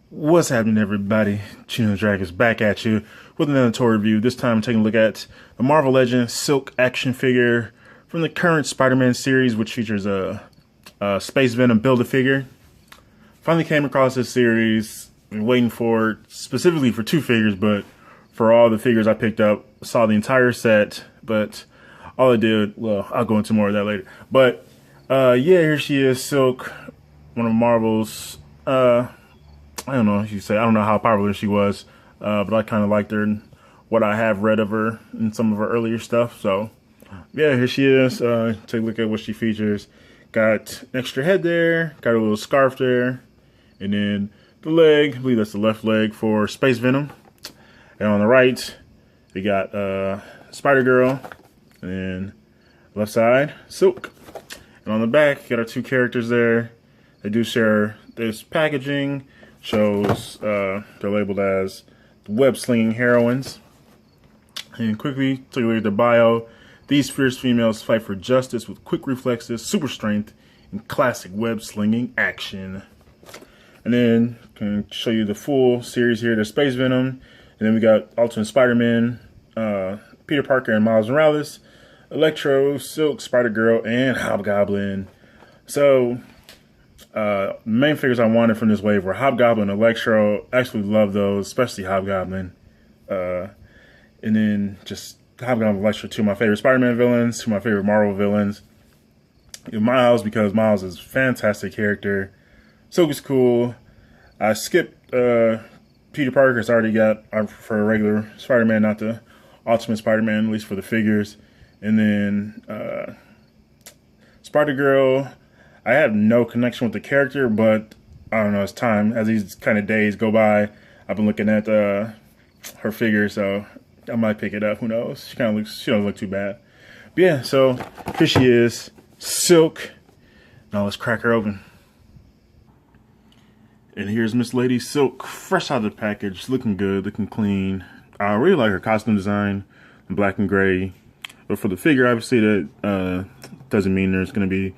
What's happening, everybody? GENOTHADRAGON is back at you with another toy review. This time, I'm taking a look at the Marvel Legends Silk action figure from the current Spider-Man series, which features a Space Venom Build-A-Figure. Finally came across this series. Been waiting for it specifically for two figures, but for all the figures I picked up, saw the entire set. But all I did, well, I'll go into more of that later. But yeah, here she is, Silk, one of Marvel's. I don't know, you say, I don't know how popular she was, but I kind of liked her and what I have read of her in some of her earlier stuff. So, yeah, here she is. Take a look at what she features. Got an extra head there, got a little scarf there, and then the leg, I believe that's the left leg for Space Venom. And on the right, we got Spider-Girl, and then left side, Silk. And on the back, got our two characters there. They do share this packaging. Shows they're labeled as the web-slinging heroines. And quickly take a look at the bio. These fierce females fight for justice with quick reflexes, super strength, and classic web-slinging action. And then can show you the full series here. There's Space Venom, and then we got Ultimate Spider-Man, Peter Parker and Miles Morales, Electro, Silk, Spider-Girl, and Hobgoblin. So main figures I wanted from this wave were Hobgoblin, Electro. Actually love those, especially Hobgoblin. And then just Hobgoblin, Electro, two of my favorite Spider-Man villains, two of my favorite Marvel villains. And Miles, because Miles is a fantastic character. Silk is cool. I skipped Peter Parker because I already got, I prefer regular Spider-Man, not the Ultimate Spider-Man, at least for the figures. And then Spider-Girl, I have no connection with the character, but I don't know, it's time. As these kind of days go by, I've been looking at her figure, so I might pick it up. Who knows? She doesn't look too bad. But yeah, so here she is, Silk. Now let's crack her open. And here's Miss Lady Silk, fresh out of the package, looking good, looking clean. I really like her costume design, black and gray. But for the figure, obviously that doesn't mean there's going to be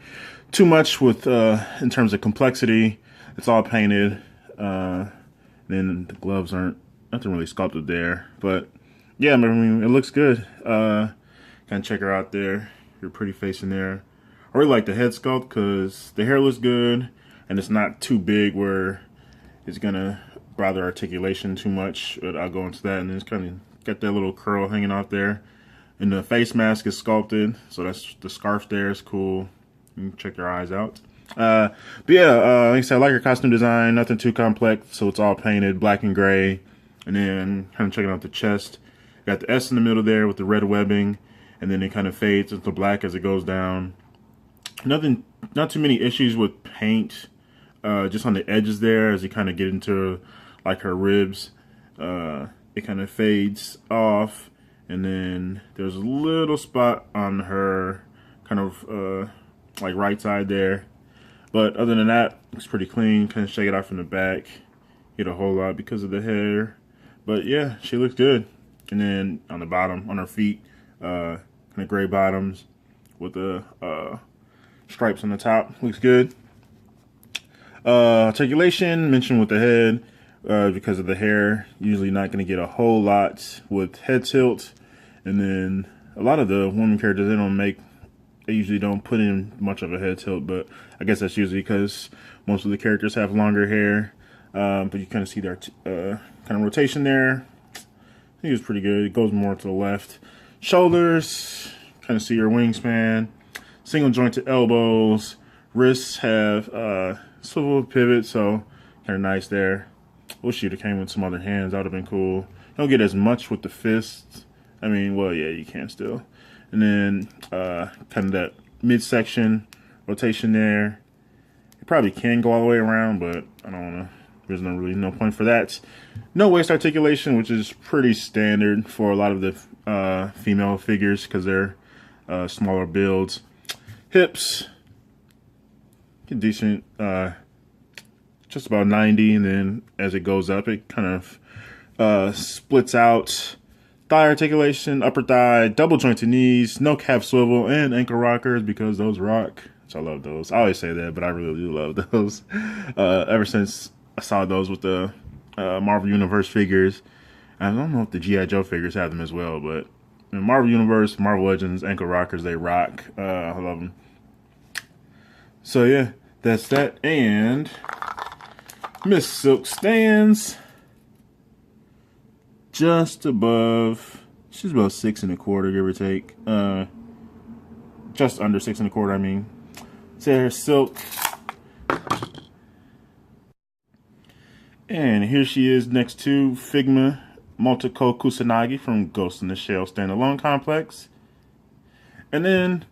too much with in terms of complexity. It's all painted. Then the gloves aren't nothing really sculpted there. But yeah, I mean, it looks good. Kind of check her out there. Her pretty face in there. I really like the head sculpt because the hair looks good and it's not too big where it's gonna bother articulation too much. But I'll go into that, and then it's kind of got that little curl hanging off there. And the face mask is sculpted, so that's the scarf there is cool. You can check your eyes out. But yeah, like I said, I like her costume design. Nothing too complex, so it's all painted black and gray. And then kind of checking out the chest. Got the S in the middle there with the red webbing, and then it kind of fades into black as it goes down. Not too many issues with paint. Just on the edges there, as you kind of get into like her ribs, it kind of fades off. And then there's a little spot on her kind of like right side there. But other than that, looks pretty clean. Kind of shake it out from the back. Get a whole lot because of the hair. But yeah, she looks good. And then on the bottom, on her feet, kind of gray bottoms with the stripes on the top. Looks good. Articulation, mentioned with the head, because of the hair. Usually not going to get a whole lot with head tilt. And then a lot of the women characters, they usually don't put in much of a head tilt, but I guess that's usually because most of the characters have longer hair. But you kind of see their kind of rotation there. I think it's pretty good. It goes more to the left. Shoulders, kind of see your wingspan. Single jointed elbows. Wrists have swivel pivot, so kind of nice there. Wish you'd have came with some other hands. That would have been cool. You don't get as much with the fists. I mean, well, yeah, you can still. And then kind of that midsection rotation there. You probably can go all the way around, but I don't want to. There's no point for that. No waist articulation, which is pretty standard for a lot of the female figures because they're smaller builds. Hips, decent, just about 90, and then as it goes up, it kind of splits out. Thigh articulation, upper thigh, double jointed knees, no calf swivel, and ankle rockers because those rock. So I love those. I always say that, but I really do love those. Ever since I saw those with the Marvel Universe figures. I don't know if the G.I. Joe figures have them as well, but in Marvel Universe, Marvel Legends, ankle rockers, they rock. I love them. So yeah, that's that. And Miss Silk stands just above. She's about 6 1/4, give or take. Just under 6 1/4, I mean. So here's Silk. And here she is next to Figma Multico Kusanagi from Ghost in the Shell Standalone Complex. And then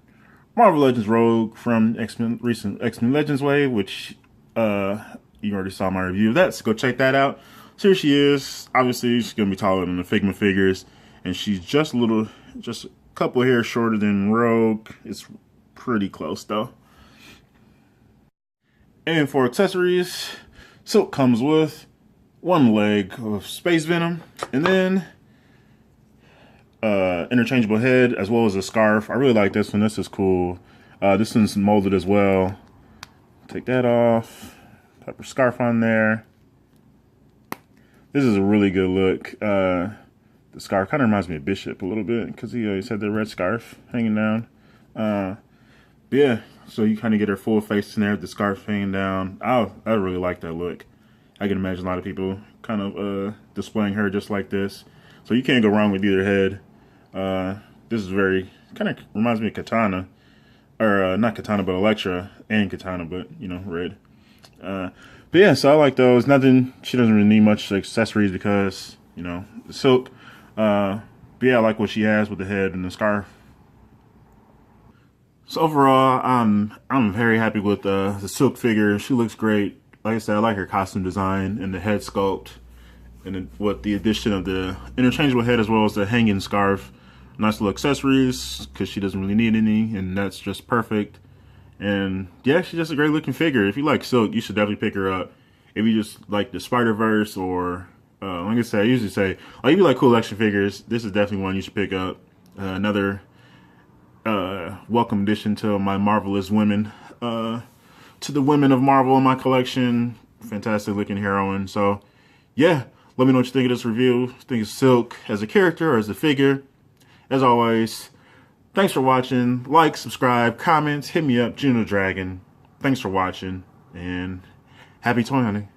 Marvel Legends Rogue from recent X-Men Legends Wave, which you already saw my review of that, so go check that out. So here she is. Obviously, she's going to be taller than the Figma figures, and she's just a couple hairs shorter than Rogue. It's pretty close, though. And for accessories, Silk comes with one leg of Space Venom, and then interchangeable head, as well as a scarf. I really like this one. This is cool. This one's molded as well. Take that off. Put her scarf on there. This is a really good look. The scarf kind of reminds me of Bishop a little bit, because he always had the red scarf hanging down. But yeah, so you kind of get her full face in there with the scarf hanging down. I really like that look. I can imagine a lot of people kind of displaying her just like this. So you can't go wrong with either head. This is very, kind of reminds me of Katana. Or not Katana, but Elektra and Katana, but, you know, red. But yeah, so I like those. Nothing, she doesn't really need much accessories because, you know, the Silk. But yeah, I like what she has with the head and the scarf. So overall, I'm very happy with the Silk figure. She looks great. Like I said, I like her costume design and the head sculpt, and then with the addition of the interchangeable head as well as the hanging scarf. Nice little accessories because she doesn't really need any, and that's just perfect. And yeah, she's just a great looking figure. If you like Silk, you should definitely pick her up. If you just like the Spider-Verse, or like I said, I usually say, like, if you like cool action figures, this is definitely one you should pick up. Another welcome addition to my Marvelous women. To the women of Marvel in my collection. Fantastic looking heroine. So yeah, let me know what you think of this review. Think of Silk as a character or as a figure. As always, thanks for watching. Like, subscribe, comments, hit me up, GENOTHADRAGON. Thanks for watching, and happy toy hunting.